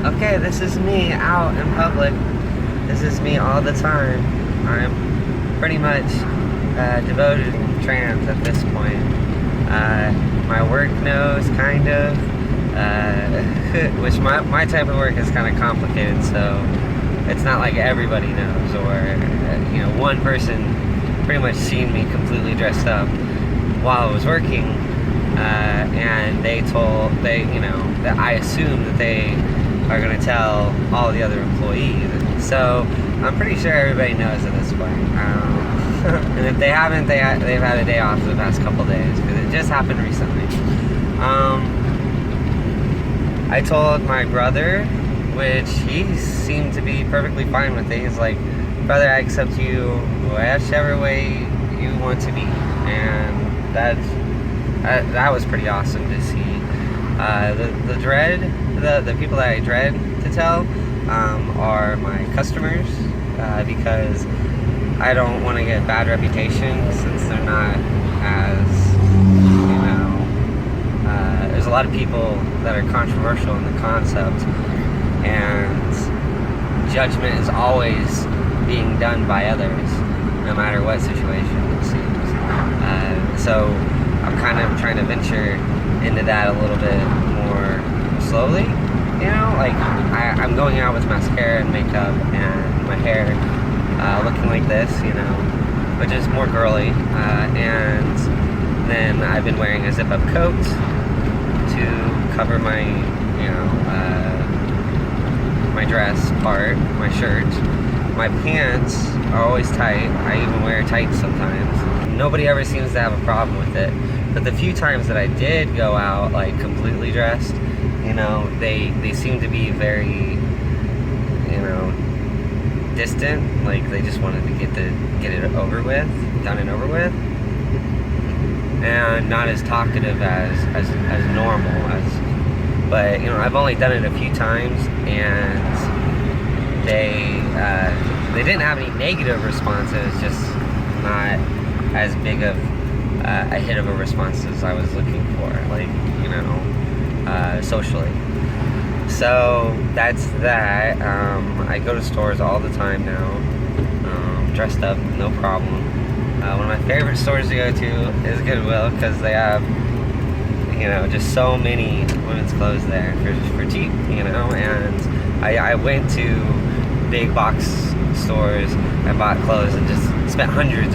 Okay, this is me out in public. This is me all the time. I'm pretty much devoted to trans at this point. My work knows, kind of, which my type of work is kind of complicated, so it's not like everybody knows, or one person pretty much seen me completely dressed up while I was working, and that I assume that they are going to tell all the other employees. So I'm pretty sure everybody knows at this point. And if they haven't, they've had a day off for the past couple days, because it just happened recently. I told my brother, which he seemed to be perfectly fine with it. He's like, brother, I accept you whichever way you want to be. And that was pretty awesome to see. The people that I dread to tell are my customers, because I don't want to get bad reputation since they're not as, there's a lot of people that are controversial in the concept, and judgment is always being done by others, no matter what situation it seems. So I'm kind of trying to venture into that a little bit more slowly, like I'm going out with mascara and makeup and my hair looking like this, which is more girly, and then I've been wearing a zip-up coat to cover my, my dress part, my shirt. My pants are always tight. I even wear tights sometimes. Nobody ever seems to have a problem with it. But the few times that I did go out, like, completely dressed, they seem to be very, distant. Like, they just wanted to get it over with, done and over with. And not as talkative as normal. But, I've only done it a few times, and they didn't have any negative responses, just not as big of a hit of a response as I was looking for, like, socially. So that's that. I go to stores all the time now, dressed up, no problem. One of my favorite stores to go to is Goodwill, because they have, just so many women's clothes there for cheap, and I went to big box stores and bought clothes and just spent hundreds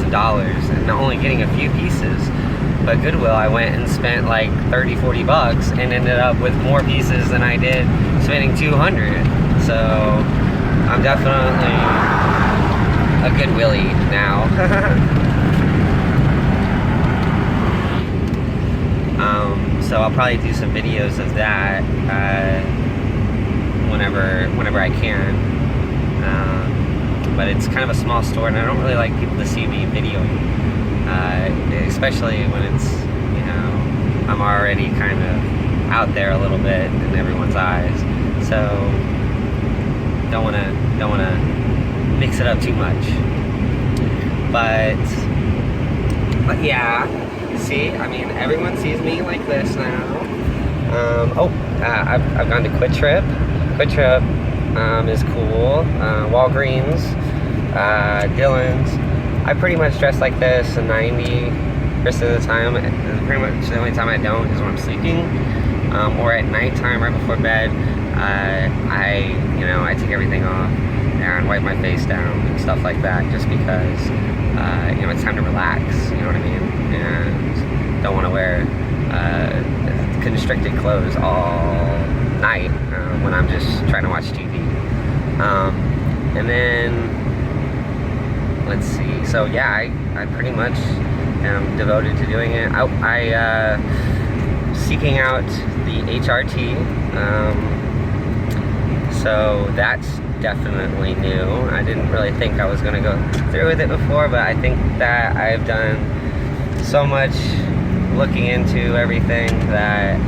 of dollars and only getting a few pieces. But Goodwill, I went and spent like 30-40 bucks and ended up with more pieces than I did spending 200. So I'm definitely a Goodwillie now. So I'll probably do some videos of that whenever I can. But it's kind of a small store, and I don't really like people to see me videoing, especially when it's, I'm already kind of out there a little bit in everyone's eyes. So don't wanna mix it up too much. But yeah, see, everyone sees me like this now. I've gone to Quick Trip. Quick Trip is cool. Walgreens, Dillon's. I pretty much dress like this 90% of the time. And pretty much the only time I don't is when I'm sleeping, or at nighttime right before bed. I take everything off and wipe my face down and stuff like that, just because it's time to relax. You know what I mean? And don't want to wear constricted clothes all night when I'm just trying to watch TV. And then let's see. So yeah, I pretty much am devoted to doing it. I seeking out the HRT. So that's definitely new. I didn't really think I was going to go through with it before, but I think that I've done so much looking into everything that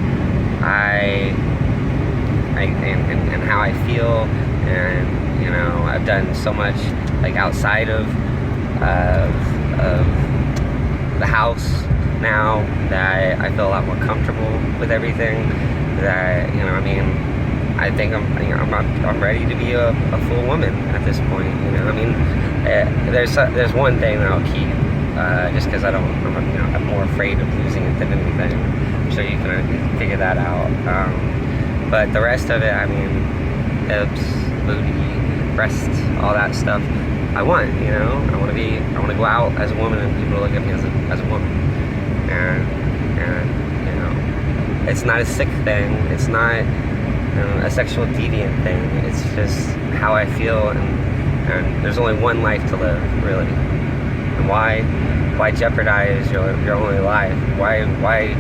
and how I feel, and I've done so much like outside of the house now that I feel a lot more comfortable with everything. That I think I'm ready to be a full woman at this point. You know, I mean, there's one thing that I'll keep, just because I'm more afraid of losing it than anything. I'm sure you can figure that out. But the rest of it, I mean, hips, booty, breasts, all that stuff, I want. You know, I want to go out as a woman and people look at me as a woman, and you know, it's not a sick thing. It's not a sexual deviant thing. It's just how I feel, and there's only one life to live, really. And why jeopardize your only life? Why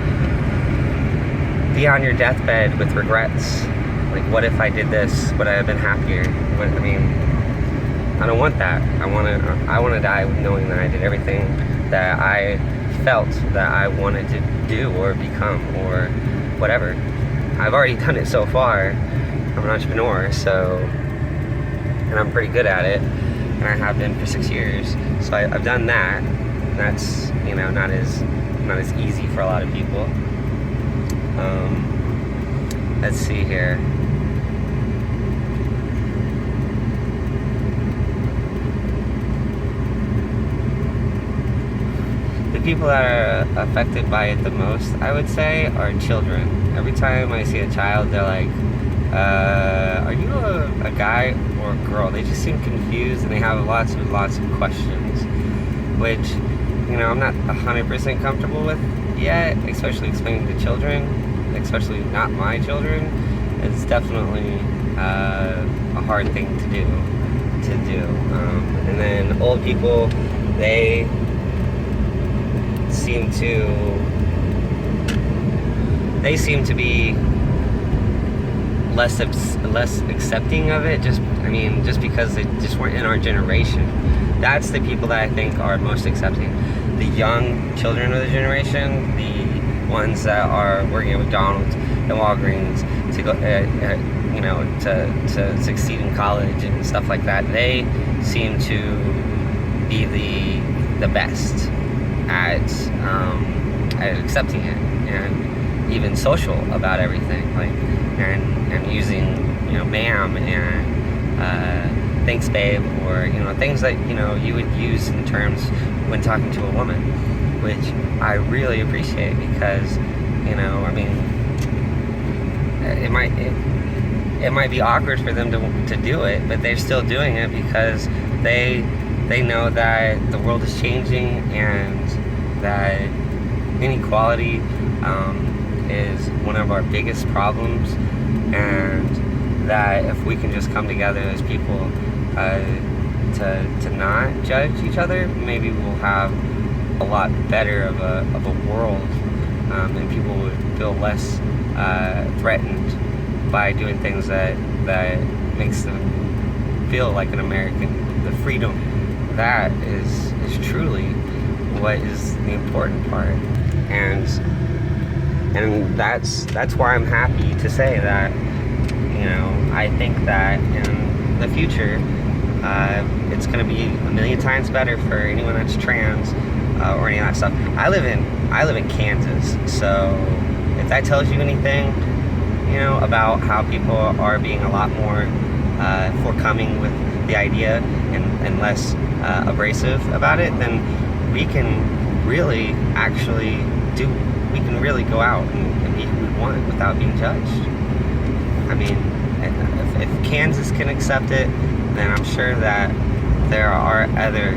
be on your deathbed with regrets? Like, what if I did this? Would I have been happier? I mean, I don't want that. I want to die knowing that I did everything that I felt that I wanted to do or become or whatever. I've already done it so far. I'm an entrepreneur, and I'm pretty good at it, and I have been for 6 years. So I've done that. That's, you know, not as easy for a lot of people. Let's see here. The people that are affected by it the most, I would say, are children. Every time I see a child, they're like, are you a guy or a girl? They just seem confused, and they have lots of questions, which, you know, I'm not 100% comfortable with yet, especially explaining to children, especially not my children. It's definitely a hard thing to do. And then old people, they seem to be less accepting of it, just because they just weren't in our generation. That's the people that I think are most accepting. The young children of the generation, the ones that are working at McDonald's and Walgreens to go, you know, to succeed in college and stuff like that, they seem to be the best at accepting it and even social about everything, like and using, you know, ma'am and thanks babe, or, you know, things that, you know, you would use in terms when talking to a woman, which I really appreciate, because, you know, I mean, it might be awkward for them to do it, but they're still doing it because they know that the world is changing and that inequality is one of our biggest problems, and that if we can just come together as people to not judge each other, maybe we'll have a lot better of a world, and people would feel less threatened by doing things that makes them feel like an American. The freedom, that is truly what is the important part, and that's why I'm happy to say that, you know, I think that in the future it's going to be a million times better for anyone that's trans or any of that stuff. I live in Kansas, so if that tells you anything, you know, about how people are being a lot more forthcoming with the idea and less abrasive about it, then we can really we can really go out and be who we want without being judged. I mean, if Kansas can accept it, then I'm sure that there are other,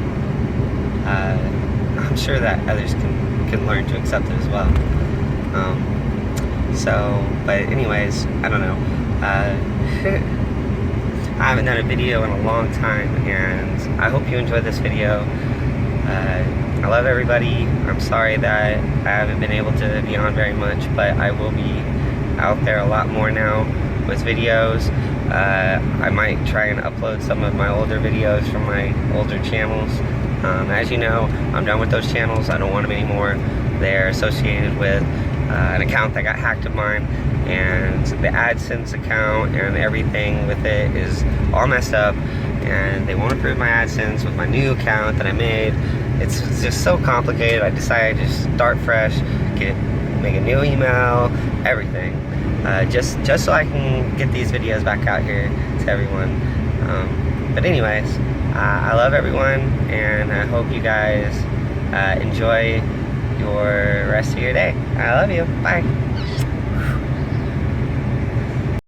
I'm sure that others can learn to accept it as well. But anyways, I don't know. I haven't done a video in a long time, and I hope you enjoyed this video. I love everybody. I'm sorry that I haven't been able to be on very much, but I will be out there a lot more now with videos. I might try and upload some of my older videos from my older channels. As you know, I'm done with those channels. I don't want them anymore. They're associated with an account that got hacked of mine, and the AdSense account and everything with it is all messed up, and they won't approve my AdSense with my new account that I made. It's just so complicated. I decided to just start fresh, make a new email, everything. just so I can get these videos back out here to everyone. But anyways, I love everyone, and I hope you guys enjoy your rest of your day. I love you. Bye.